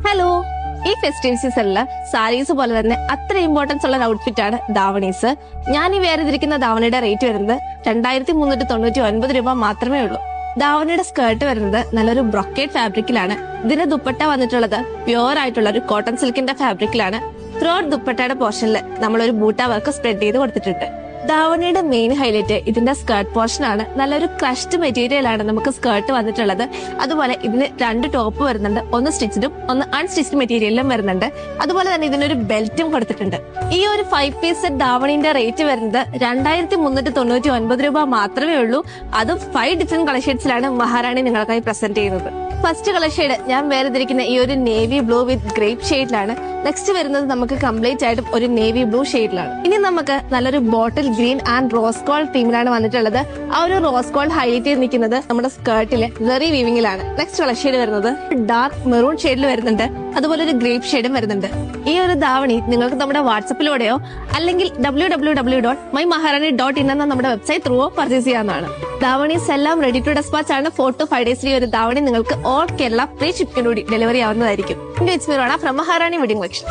Hello, ഈ festive സീസണില് സാരീസ് പോലെ തന്നെ അത്ര ഇമ്പോർട്ടൻസ് ഉള്ള ഒരു ഔട്ട്ഫിറ്റ് ആണ് ധാവണീസ്. ഞാൻ ഈ വേർതിരിക്കുന്ന ധാവണിയുടെ റേറ്റ് വരുന്നത് 2399 രൂപ മാത്രമേ ഉള്ളൂ. ധാവണിയുടെ സ്കേർട്ട് വരുന്നത് നല്ലൊരു ബ്രൊക്കേഡ് ഫാബ്രിക്കിലാണ്. ഇതിന്റെ ദുപ്പട്ട വന്നിട്ടുള്ളത് പ്യുവർ ആയിട്ടുള്ള ഒരു കോട്ടൺ സിൽക്കിന്റെ ഫാബ്രിക്കിലാണ്. ത്രൂ ഔട്ട് ദുപ്പട്ടയുടെ പോർഷനിൽ നമ്മളൊരു ബൂട്ട വർക്ക് സ്പ്രെഡ് ചെയ്ത് കൊടുത്തിട്ടുണ്ട്. ധാവണിയുടെ മെയിൻ ഹൈലൈറ്റ് ഇതിന്റെ സ്കേർട്ട് പോർഷൻ ആണ്. നല്ലൊരു ക്രഷ്ഡ് മെറ്റീരിയൽ ആണ് നമുക്ക് സ്കേർട്ട് വന്നിട്ടുള്ളത്. അതുപോലെ ഇതിന് 2 ടോപ്പ് വരുന്നുണ്ട്, ഒന്ന് സ്റ്റിച്ചഡും ഒന്ന് അൺസ്റ്റിച്ച്ഡ് മെറ്റീരിയലിലും വരുന്നുണ്ട്. അതുപോലെ തന്നെ ഇതിനൊരു ബെൽറ്റും കൊടുത്തിട്ടുണ്ട്. ഈ ഒരു 5 പീസ് സെറ്റ് ധാവണിന്റെ റേറ്റ് വരുന്നത് 2399 രൂപ മാത്രമേ ഉള്ളൂ. അതും 5 ഡിഫറെന്റ് കളർ ഷെയ്ഡ്സിലാണ് മഹാറാണി നിങ്ങൾക്കായി പ്രസന്റ് ചെയ്യുന്നത്. ഫസ്റ്റ് കളർ ഷെയ്ഡ് ഞാൻ വേർതിരിക്കുന്ന ഈ ഒരു നേവി ബ്ലൂ വിത്ത് ഗ്രേപ്പ് ഷെയ്ഡിലാണ്. നെക്സ്റ്റ് വരുന്നത് നമുക്ക് കംപ്ലീറ്റ് ആയിട്ടും ഒരു നേവി ബ്ലൂ ഷെയ്ഡിലാണ്. ഇനി നമുക്ക് നല്ലൊരു bottle green and rose gold തീമിലാണ് വന്നിട്ടുള്ളത്. ആ ഒരു റോസ് ഗോൾഡ് ഹൈലൈറ്റ് ചെയ്ത് നിൽക്കുന്നത് നമ്മുടെ സ്കേർട്ടിലെ വെറി വീവിംഗിലാണ്. നെക്സ്റ്റ് കളർ ഷെയ്ഡ് വരുന്നത് ഡാർക്ക് മെറൂൺ ഷെയ്ഡിൽ വരുന്നുണ്ട്. അതുപോലെ ഒരു ഗ്രേപ്പ് ഷെയ്ഡും വരുന്നുണ്ട്. ഈ ഒരു ധാവണി നിങ്ങൾക്ക് നമ്മുടെ വാട്സപ്പിലൂടെയോ അല്ലെങ്കിൽ www.mymaharani.in എന്ന നമ്മുടെ വെബ്സൈറ്റ് ത്രൂവോ പർച്ചേസ് ചെയ്യാവുന്നതാണ്. ധാവണീസ് എല്ലാം റെഡി ടു ഡെസ്പാച്ച് ആണ്. 4 to 5 ഡേയ്സിൽ ഒരു ധാവണി നിങ്ങൾക്ക് ഓൾ കേരള ഫ്രീ ഷിപ്പിംഗിലൂടെ ഡെലിവറി ആവുന്നതായിരിക്കും. From Maharani wedding collection.